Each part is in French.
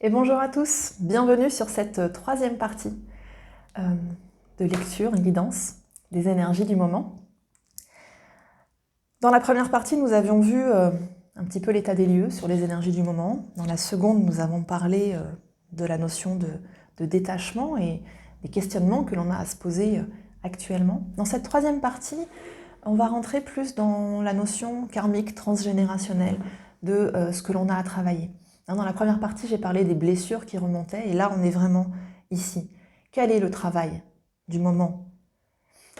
Et bonjour à tous, bienvenue sur cette troisième partie de lecture et guidance des énergies du moment. Dans la première partie, nous avions vu un petit peu l'état des lieux sur les énergies du moment. Dans la seconde, nous avons parlé de la notion de détachement et des questionnements que l'on a à se poser actuellement. Dans cette troisième partie, on va rentrer plus dans la notion karmique transgénérationnelle de ce que l'on a à travailler. Dans la première partie, j'ai parlé des blessures qui remontaient, et là, on est vraiment ici. Quel est le travail du moment?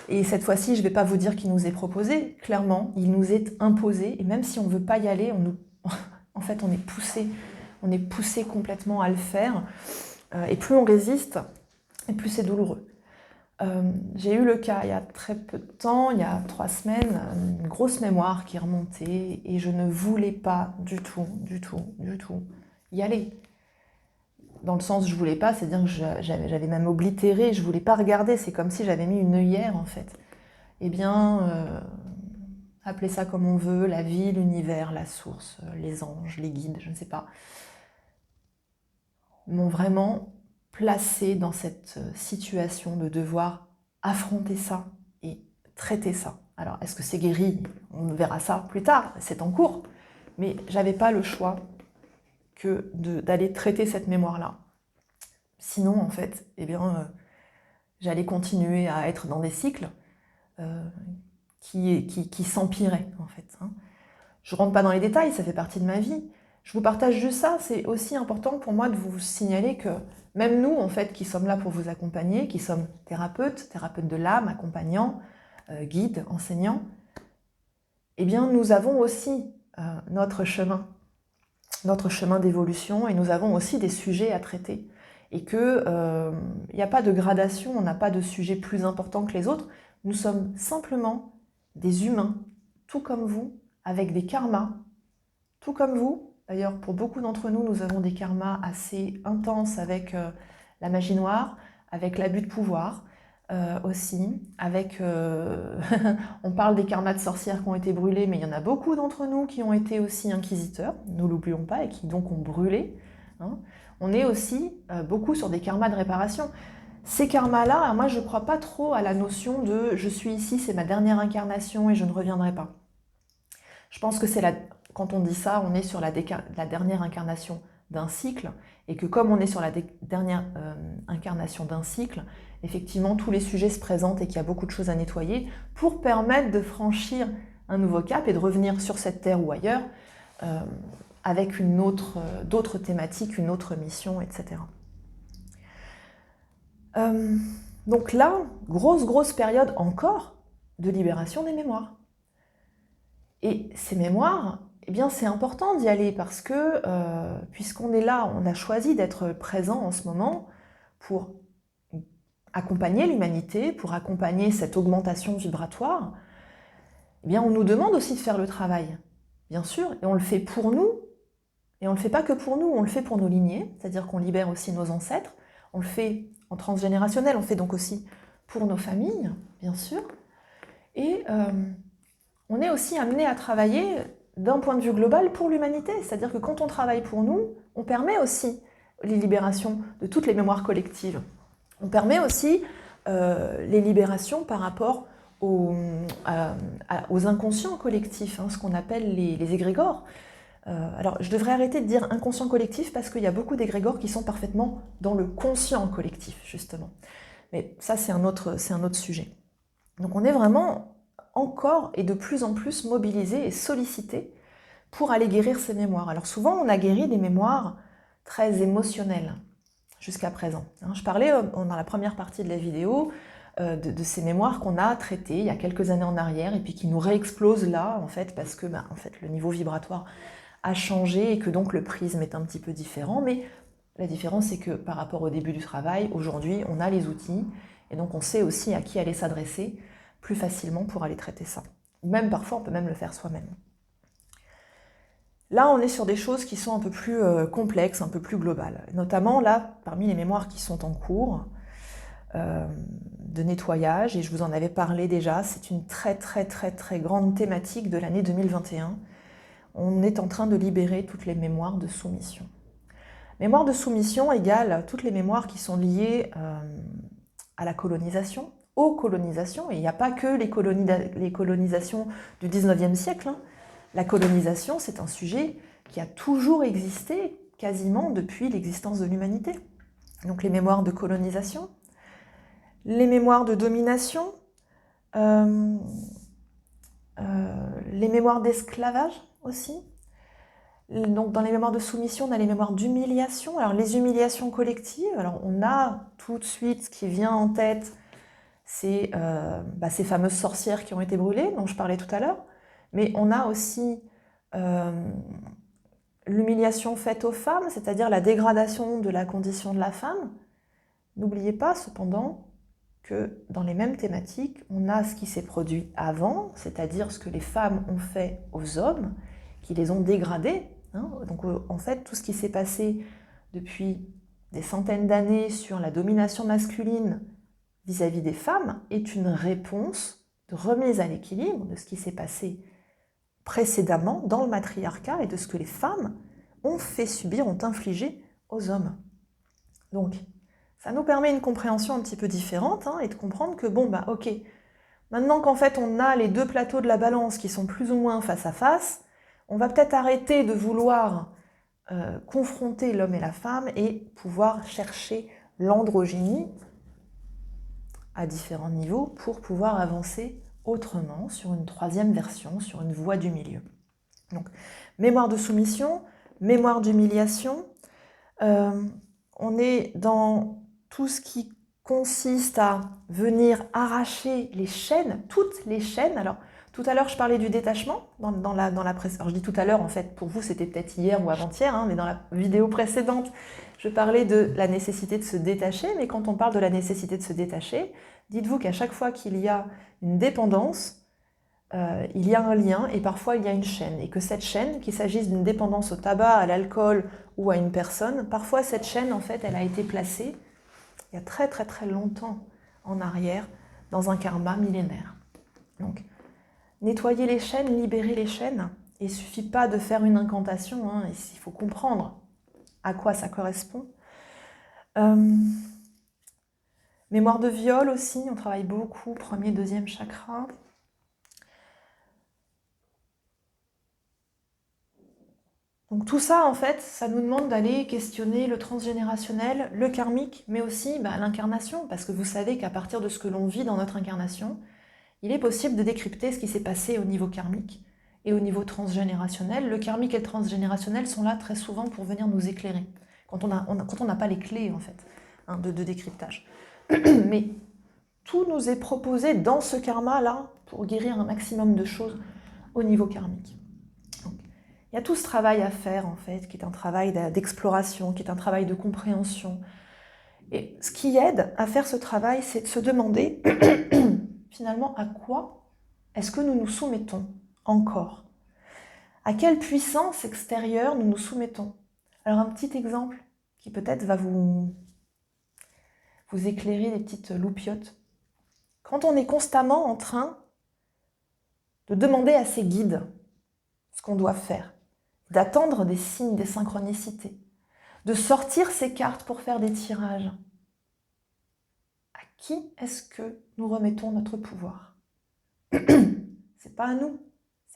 Et cette fois-ci, je ne vais pas vous dire qu'il nous est proposé, clairement, il nous est imposé, et même si on ne veut pas y aller, en fait, on est poussé complètement à le faire, et plus on résiste, et plus c'est douloureux. J'ai eu le cas il y a très peu de temps, il y a 3 semaines, une grosse mémoire qui remontait et je ne voulais pas du tout y aller. Dans le sens je voulais pas, c'est-à-dire que j'avais même oblitéré, je voulais pas regarder, c'est comme si j'avais mis une œillère en fait. Eh bien, appelez ça comme on veut, la vie, l'univers, la source, les anges, les guides, je ne sais pas, m'ont vraiment placé dans cette situation de devoir affronter ça et traiter ça. Alors, est-ce que c'est guéri? On verra ça plus tard, c'est en cours. Mais j'avais pas le choix que d'aller traiter cette mémoire-là. Sinon, en fait, eh bien, j'allais continuer à être dans des cycles qui s'empiraient, en fait. Je rentre pas dans les détails, ça fait partie de ma vie. Je vous partage juste ça, c'est aussi important pour moi de vous signaler que même nous, en fait, qui sommes là pour vous accompagner, qui sommes thérapeutes de l'âme, accompagnants, guides, enseignants, eh bien, nous avons aussi notre chemin d'évolution et nous avons aussi des sujets à traiter. Et qu'il n'y a pas de gradation, on n'a pas de sujet plus important que les autres. Nous sommes simplement des humains, tout comme vous, avec des karmas, tout comme vous. D'ailleurs, pour beaucoup d'entre nous, nous avons des karmas assez intenses avec la magie noire, avec l'abus de pouvoir aussi, avec... on parle des karmas de sorcières qui ont été brûlées, mais il y en a beaucoup d'entre nous qui ont été aussi inquisiteurs, nous l'oublions pas, et qui donc ont brûlé. On est aussi beaucoup sur des karmas de réparation. Ces karmas-là, moi je ne crois pas trop à la notion de « je suis ici, c'est ma dernière incarnation et je ne reviendrai pas ». Je pense que quand on dit ça, on est sur la dernière incarnation d'un cycle, et que comme on est sur la dernière incarnation d'un cycle, effectivement tous les sujets se présentent et qu'il y a beaucoup de choses à nettoyer pour permettre de franchir un nouveau cap et de revenir sur cette terre ou ailleurs avec d'autres thématiques, une autre mission, etc. Donc là, grosse période encore de libération des mémoires. Et ces mémoires, eh bien c'est important d'y aller parce que puisqu'on est là, on a choisi d'être présent en ce moment pour accompagner l'humanité, pour accompagner cette augmentation vibratoire, eh bien on nous demande aussi de faire le travail, bien sûr, et on le fait pour nous, et on ne le fait pas que pour nous, on le fait pour nos lignées, c'est-à-dire qu'on libère aussi nos ancêtres, on le fait en transgénérationnel, on le fait donc aussi pour nos familles, bien sûr, et on est aussi amené à travailler d'un point de vue global pour l'humanité. C'est-à-dire que quand on travaille pour nous, on permet aussi les libérations de toutes les mémoires collectives. On permet aussi les libérations par rapport aux inconscients collectifs, ce qu'on appelle les égrégores. Alors, je devrais arrêter de dire inconscient collectif parce qu'il y a beaucoup d'égrégores qui sont parfaitement dans le conscient collectif, justement. Mais ça, c'est un autre sujet. Donc, on est vraiment encore et de plus en plus mobilisé et sollicité pour aller guérir ces mémoires. Alors souvent, on a guéri des mémoires très émotionnelles jusqu'à présent. Je parlais dans la première partie de la vidéo de ces mémoires qu'on a traitées il y a quelques années en arrière et puis qui nous réexplosent là, en fait, parce que en fait, le niveau vibratoire a changé et que donc le prisme est un petit peu différent. Mais la différence, c'est que par rapport au début du travail, aujourd'hui, on a les outils et donc on sait aussi à qui aller s'adresser plus facilement pour aller traiter ça. Même parfois, on peut même le faire soi-même. Là, on est sur des choses qui sont un peu plus complexes, un peu plus globales. Notamment, là, parmi les mémoires qui sont en cours de nettoyage, et je vous en avais parlé déjà, c'est une très grande thématique de l'année 2021. On est en train de libérer toutes les mémoires de soumission. Mémoire de soumission égale toutes les mémoires qui sont liées à la colonisation, aux colonisations, et il n'y a pas que les colonisations du 19e siècle. Hein. La colonisation, c'est un sujet qui a toujours existé quasiment depuis l'existence de l'humanité. Donc les mémoires de colonisation, les mémoires de domination, les mémoires d'esclavage aussi. Donc dans les mémoires de soumission, on a les mémoires d'humiliation. Alors les humiliations collectives, alors on a tout de suite ce qui vient en tête, c'est ces fameuses sorcières qui ont été brûlées, dont je parlais tout à l'heure. Mais on a aussi l'humiliation faite aux femmes, c'est-à-dire la dégradation de la condition de la femme. N'oubliez pas cependant que dans les mêmes thématiques, on a ce qui s'est produit avant, c'est-à-dire ce que les femmes ont fait aux hommes, qui les ont dégradés. Hein. Donc en fait, tout ce qui s'est passé depuis des centaines d'années sur la domination masculine vis-à-vis des femmes est une réponse de remise à l'équilibre de ce qui s'est passé précédemment dans le matriarcat et de ce que les femmes ont fait subir, ont infligé aux hommes. Donc, ça nous permet une compréhension un petit peu différente et de comprendre que, ok, maintenant qu'en fait on a les deux plateaux de la balance qui sont plus ou moins face à face, on va peut-être arrêter de vouloir confronter l'homme et la femme et pouvoir chercher l'androgynie à différents niveaux pour pouvoir avancer autrement sur une troisième version, sur une voie du milieu. Donc, mémoire de soumission, mémoire d'humiliation, on est dans tout ce qui consiste à venir arracher les chaînes, toutes les chaînes. Alors, tout à l'heure, je parlais du détachement dans la presse. Alors, je dis tout à l'heure, en fait, pour vous, c'était peut-être hier ou avant-hier, mais dans la vidéo précédente, je parlais de la nécessité de se détacher. Mais quand on parle de la nécessité de se détacher, dites-vous qu'à chaque fois qu'il y a une dépendance, il y a un lien et parfois il y a une chaîne. Et que cette chaîne, qu'il s'agisse d'une dépendance au tabac, à l'alcool ou à une personne, parfois cette chaîne, en fait, elle a été placée il y a très très très longtemps en arrière dans un karma millénaire. Donc, nettoyer les chaînes, libérer les chaînes, il ne suffit pas de faire une incantation, il faut comprendre à quoi ça correspond. Mémoire de viol aussi, on travaille beaucoup, premier, deuxième chakra. Donc tout ça, en fait, ça nous demande d'aller questionner le transgénérationnel, le karmique, mais aussi l'incarnation, parce que vous savez qu'à partir de ce que l'on vit dans notre incarnation, il est possible de décrypter ce qui s'est passé au niveau karmique et au niveau transgénérationnel. Le karmique et le transgénérationnel sont là très souvent pour venir nous éclairer, quand on n'a pas les clés, en fait, de décryptage. Mais tout nous est proposé dans ce karma-là pour guérir un maximum de choses au niveau karmique. Donc, il y a tout ce travail à faire, en fait, qui est un travail d'exploration, qui est un travail de compréhension. Et ce qui aide à faire ce travail, c'est de se demander, finalement, à quoi est-ce que nous nous soumettons encore? À quelle puissance extérieure nous nous soumettons? Alors, un petit exemple qui peut-être va vous éclairer des petites loupiottes. Quand on est constamment en train de demander à ses guides ce qu'on doit faire, d'attendre des signes, des synchronicités, de sortir ses cartes pour faire des tirages, à qui est-ce que nous remettons notre pouvoir? C'est pas à nous.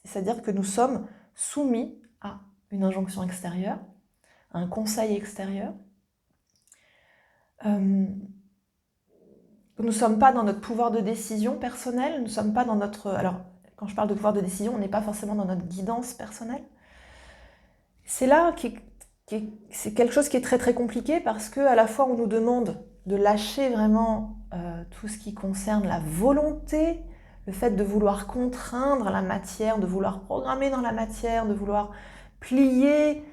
C'est-à-dire que nous sommes soumis à une injonction extérieure, à un conseil extérieur. Nous ne sommes pas dans notre pouvoir de décision personnel, nous ne sommes pas dans notre... Alors, quand je parle de pouvoir de décision, on n'est pas forcément dans notre guidance personnelle. C'est là c'est quelque chose qui est très très compliqué parce qu'à la fois on nous demande de lâcher vraiment tout ce qui concerne la volonté, le fait de vouloir contraindre la matière, de vouloir programmer dans la matière, de vouloir plier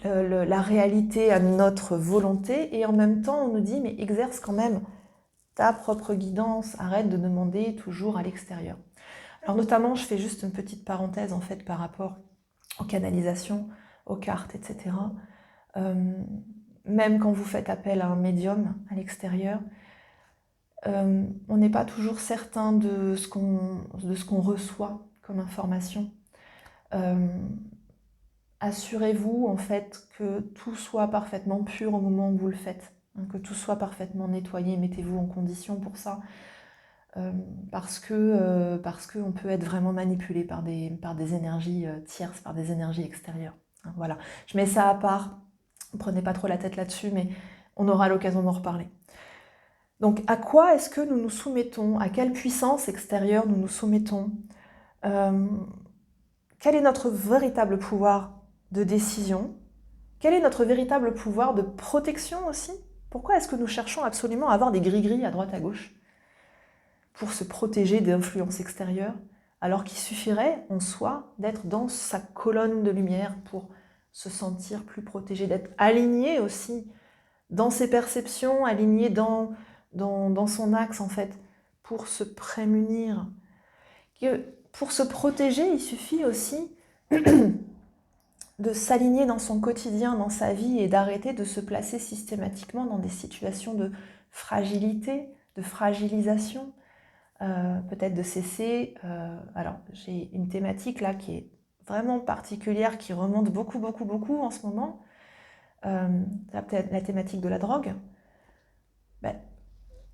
la réalité à notre volonté, et en même temps on nous dit mais exerce quand même ta propre guidance, arrête de demander toujours à l'extérieur. Alors notamment, je fais juste une petite parenthèse en fait par rapport aux canalisations, aux cartes, etc. Même quand vous faites appel à un médium à l'extérieur, on n'est pas toujours certain de ce qu'on reçoit comme information. assurez-vous en fait que tout soit parfaitement pur au moment où vous le faites, hein, que tout soit parfaitement nettoyé, mettez-vous en condition pour ça, parce que on peut être vraiment manipulé par des énergies tierces, par des énergies extérieures. Hein, voilà, je mets ça à part, ne prenez pas trop la tête là-dessus, mais on aura l'occasion d'en reparler. Donc à quoi est-ce que nous nous soumettons? À quelle puissance extérieure nous nous soumettons? Quel est notre véritable pouvoir de décision? Quel est notre véritable pouvoir de protection aussi? Pourquoi est-ce que nous cherchons absolument à avoir des gris-gris à droite à gauche pour se protéger d'influences extérieures, alors qu'il suffirait en soi d'être dans sa colonne de lumière pour se sentir plus protégé, d'être aligné aussi dans ses perceptions, aligné dans son axe en fait, pour se prémunir. Pour se protéger, il suffit aussi de s'aligner dans son quotidien, dans sa vie, et d'arrêter de se placer systématiquement dans des situations de fragilité, de fragilisation, peut-être de cesser. Alors, j'ai une thématique là qui est vraiment particulière, qui remonte beaucoup, beaucoup, beaucoup en ce moment. Peut-être la thématique de la drogue. Ben,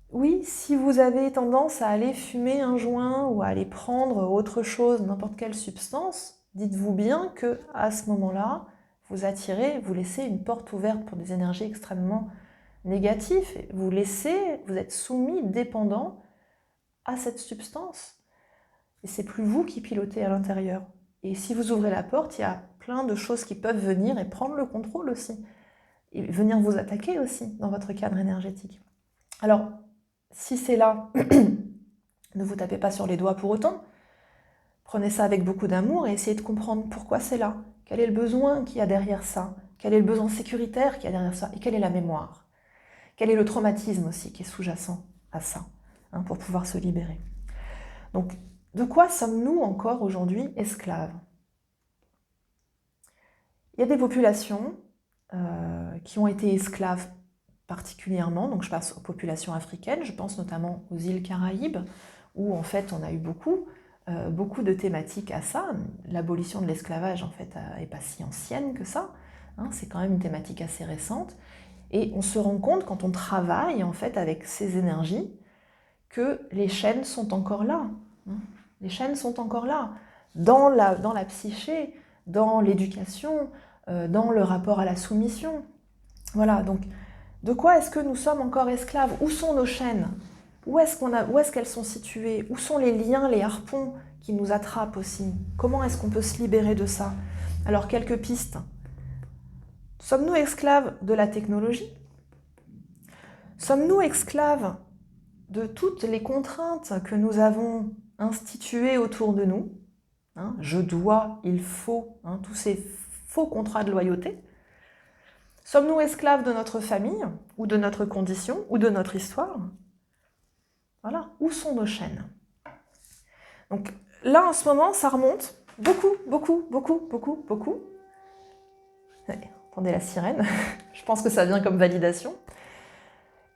oui, si vous avez tendance à aller fumer un joint ou à aller prendre autre chose, n'importe quelle substance, dites-vous bien que à ce moment-là, vous attirez, vous laissez une porte ouverte pour des énergies extrêmement négatives. Vous êtes soumis, dépendant à cette substance. Et c'est plus vous qui pilotez à l'intérieur. Et si vous ouvrez la porte, il y a plein de choses qui peuvent venir et prendre le contrôle aussi. Et venir vous attaquer aussi dans votre cadre énergétique. Alors, si c'est là, ne vous tapez pas sur les doigts pour autant. Prenez ça avec beaucoup d'amour et essayez de comprendre pourquoi c'est là. Quel est le besoin qu'il y a derrière ça? Quel est le besoin sécuritaire qu'il y a derrière ça? Et quelle est la mémoire? Quel est le traumatisme aussi qui est sous-jacent à ça, hein, pour pouvoir se libérer? Donc, de quoi sommes-nous encore aujourd'hui esclaves? Il y a des populations qui ont été esclaves particulièrement, donc je pense aux populations africaines, je pense notamment aux îles Caraïbes, où en fait on a eu beaucoup de thématiques à ça. L'abolition de l'esclavage en fait n'est pas si ancienne que ça, hein, c'est quand même une thématique assez récente, et on se rend compte quand on travaille en fait avec ces énergies que les chaînes sont encore là, hein. Les chaînes sont encore là, dans la psyché, dans l'éducation, dans le rapport à la soumission. Voilà, donc de quoi est-ce que nous sommes encore esclaves? Où sont nos chaînes? Où est-ce qu'elles sont situées? Où sont les liens, les harpons qui nous attrapent aussi? Comment est-ce qu'on peut se libérer de ça? Alors, quelques pistes. Sommes-nous esclaves de la technologie? Sommes-nous esclaves de toutes les contraintes que nous avons instituées autour de nous? Hein, je dois, il faut, hein, tous ces faux contrats de loyauté. Sommes-nous esclaves de notre famille, ou de notre condition, ou de notre histoire? Voilà, où sont nos chaînes? Donc là, en ce moment, ça remonte beaucoup, beaucoup, beaucoup, beaucoup, beaucoup. Allez, entendez la sirène, je pense que ça vient comme validation.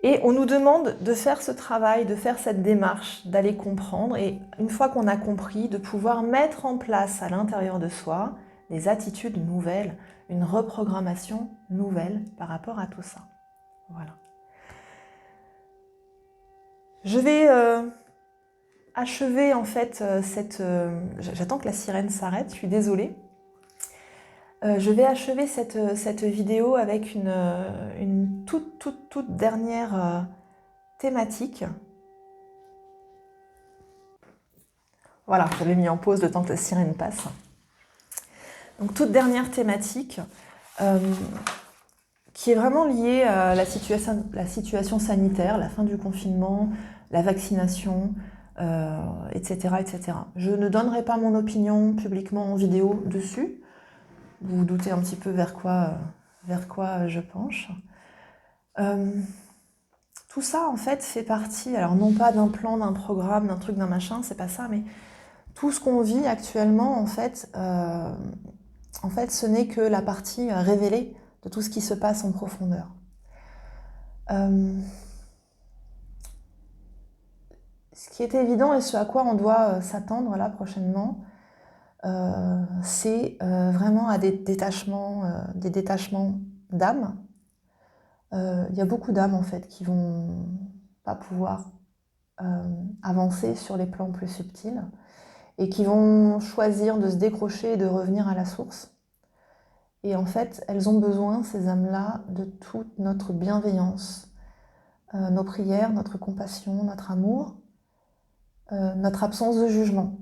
Et on nous demande de faire ce travail, de faire cette démarche, d'aller comprendre, et une fois qu'on a compris, de pouvoir mettre en place à l'intérieur de soi des attitudes nouvelles, une reprogrammation nouvelle par rapport à tout ça. Voilà. Je vais achever en fait j'attends que la sirène s'arrête, je suis désolée. Je vais achever cette vidéo avec une toute dernière thématique. Voilà, j'avais mis en pause le temps que la sirène passe. Donc toute dernière thématique qui est vraiment liée à la situation sanitaire, la fin du confinement, la vaccination, etc., etc. Je ne donnerai pas mon opinion publiquement en vidéo dessus. Vous vous doutez un petit peu vers quoi je penche. Tout ça, en fait, fait partie, alors non pas d'un plan, d'un programme, d'un truc, d'un machin, c'est pas ça, mais tout ce qu'on vit actuellement, en fait, ce n'est que la partie révélée de tout ce qui se passe en profondeur. Ce qui est évident et ce à quoi on doit s'attendre là prochainement, c'est vraiment à des détachements d'âme. Il y a beaucoup d'âmes en fait qui vont pas pouvoir avancer sur les plans plus subtils et qui vont choisir de se décrocher et de revenir à la source. Et en fait, elles ont besoin, ces âmes-là, de toute notre bienveillance, nos prières, notre compassion, notre amour, notre absence de jugement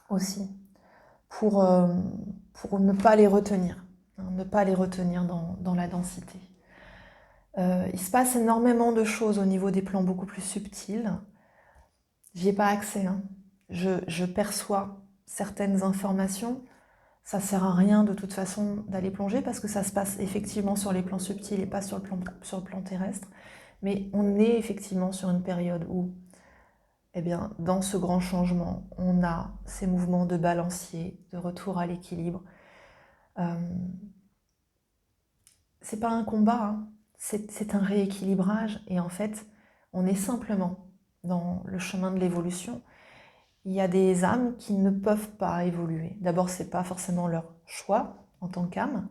aussi, pour ne pas les retenir, hein, ne pas les retenir dans la densité. Il se passe énormément de choses au niveau des plans beaucoup plus subtils. J'y ai pas accès, hein. Je perçois certaines informations. Ça sert à rien de toute façon d'aller plonger parce que ça se passe effectivement sur les plans subtils et pas sur le plan terrestre. Mais on est effectivement sur une période où, eh bien, dans ce grand changement, on a ces mouvements de balancier, de retour à l'équilibre. C'est pas un combat, hein. C'est un rééquilibrage et en fait, on est simplement dans le chemin de l'évolution. Il y a des âmes qui ne peuvent pas évoluer. D'abord, c'est pas forcément leur choix en tant qu'âme.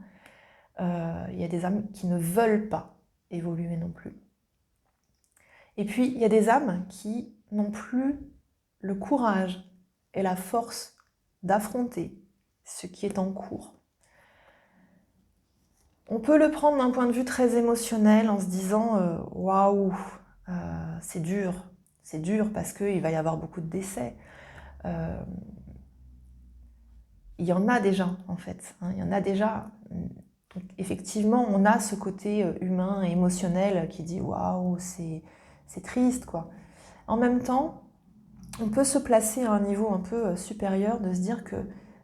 Il y a des âmes qui ne veulent pas évoluer non plus. Et puis, il y a des âmes qui n'ont plus le courage et la force d'affronter ce qui est en cours. On peut le prendre d'un point de vue très émotionnel en se disant « Waouh, c'est dur parce qu'il va y avoir beaucoup de décès. » Il y en a déjà, en fait. Hein, il y en a déjà. Donc, effectivement, on a ce côté humain et émotionnel qui dit « Waouh, c'est triste, quoi. » En même temps, on peut se placer à un niveau un peu supérieur, de se dire que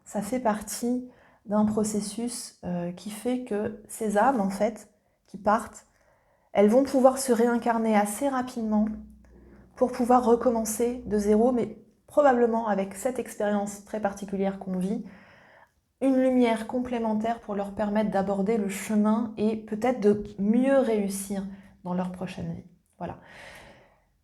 ça fait partie d'un processus qui fait que ces âmes, en fait, qui partent, elles vont pouvoir se réincarner assez rapidement pour pouvoir recommencer de zéro, mais probablement avec cette expérience très particulière qu'on vit, une lumière complémentaire pour leur permettre d'aborder le chemin et peut-être de mieux réussir dans leur prochaine vie. Voilà.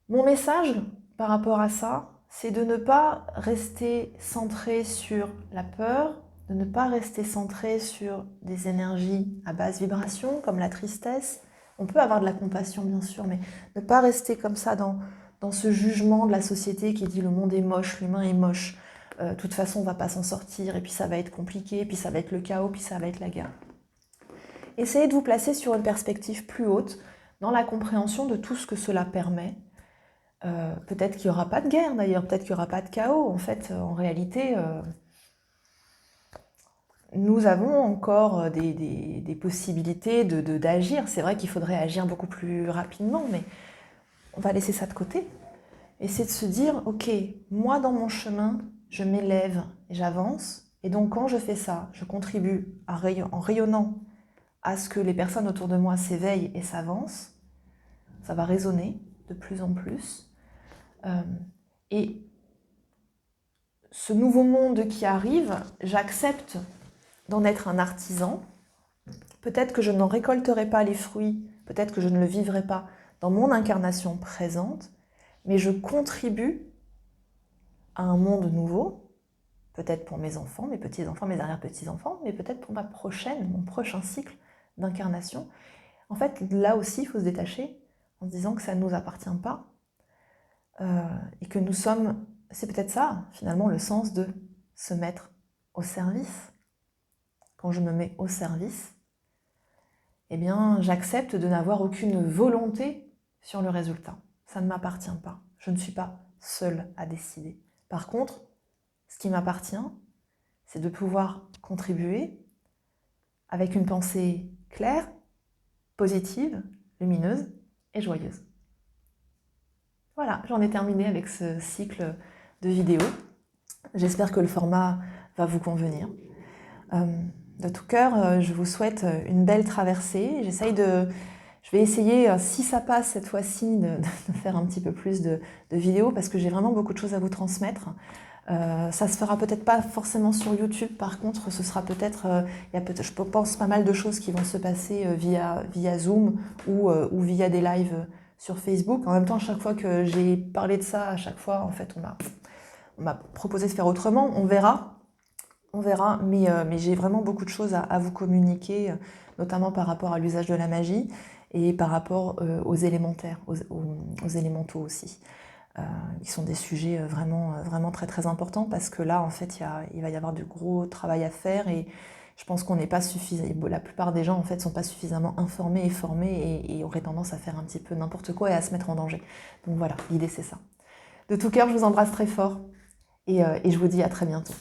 Mon message par rapport à ça, c'est de ne pas rester centré sur la peur, de ne pas rester centré sur des énergies à basse vibration comme la tristesse. On peut avoir de la compassion bien sûr, mais ne pas rester comme ça dans ce jugement de la société qui dit le monde est moche, l'humain est moche, de toute façon on ne va pas s'en sortir, et puis ça va être compliqué, puis ça va être le chaos, puis ça va être la guerre. Essayez de vous placer sur une perspective plus haute, dans la compréhension de tout ce que cela permet. Peut-être qu'il n'y aura pas de guerre d'ailleurs, peut-être qu'il n'y aura pas de chaos. En fait, en réalité, nous avons encore des possibilités d'agir. C'est vrai qu'il faudrait agir beaucoup plus rapidement, mais on va laisser ça de côté. Et c'est de se dire, ok, moi dans mon chemin, je m'élève et j'avance. Et donc quand je fais ça, je contribue en rayonnant à ce que les personnes autour de moi s'éveillent et s'avancent. Ça va résonner de plus en plus. Et ce nouveau monde qui arrive, j'accepte d'en être un artisan. Peut-être que je n'en récolterai pas les fruits, peut-être que je ne le vivrai pas dans mon incarnation présente, mais je contribue à un monde nouveau, peut-être pour mes enfants, mes petits-enfants, mes arrière-petits-enfants, mais peut-être pour mon prochain cycle d'incarnation. En fait, là aussi, il faut se détacher en se disant que ça ne nous appartient pas et que nous sommes... C'est peut-être ça, finalement, le sens de se mettre au service. Quand je me mets au service, eh bien, j'accepte de n'avoir aucune volonté sur le résultat. Ça ne m'appartient pas. Je ne suis pas seule à décider. Par contre, ce qui m'appartient, c'est de pouvoir contribuer avec une pensée claire, positive, lumineuse et joyeuse. Voilà, j'en ai terminé avec ce cycle de vidéos. J'espère que le format va vous convenir. De tout cœur, je vous souhaite une belle traversée. Je vais essayer, si ça passe cette fois-ci, de faire un petit peu plus de vidéos parce que j'ai vraiment beaucoup de choses à vous transmettre. Ça se fera peut-être pas forcément sur YouTube, par contre, ce sera peut-être, je pense pas mal de choses qui vont se passer via Zoom ou via des lives sur Facebook. En même temps, à chaque fois que j'ai parlé de ça, à chaque fois, en fait, on m'a proposé de faire autrement. On verra. On verra, mais j'ai vraiment beaucoup de choses à vous communiquer, notamment par rapport à l'usage de la magie et par rapport aux élémentaires, aux élémentaux aussi, qui sont des sujets vraiment très très importants parce que là, en fait, il va y avoir du gros travail à faire et je pense qu'on n'est pas suffisant. La plupart des gens, en fait, sont pas suffisamment informés et formés et auraient tendance à faire un petit peu n'importe quoi et à se mettre en danger. Donc voilà, l'idée c'est ça. De tout cœur, je vous embrasse très fort et je vous dis à très bientôt.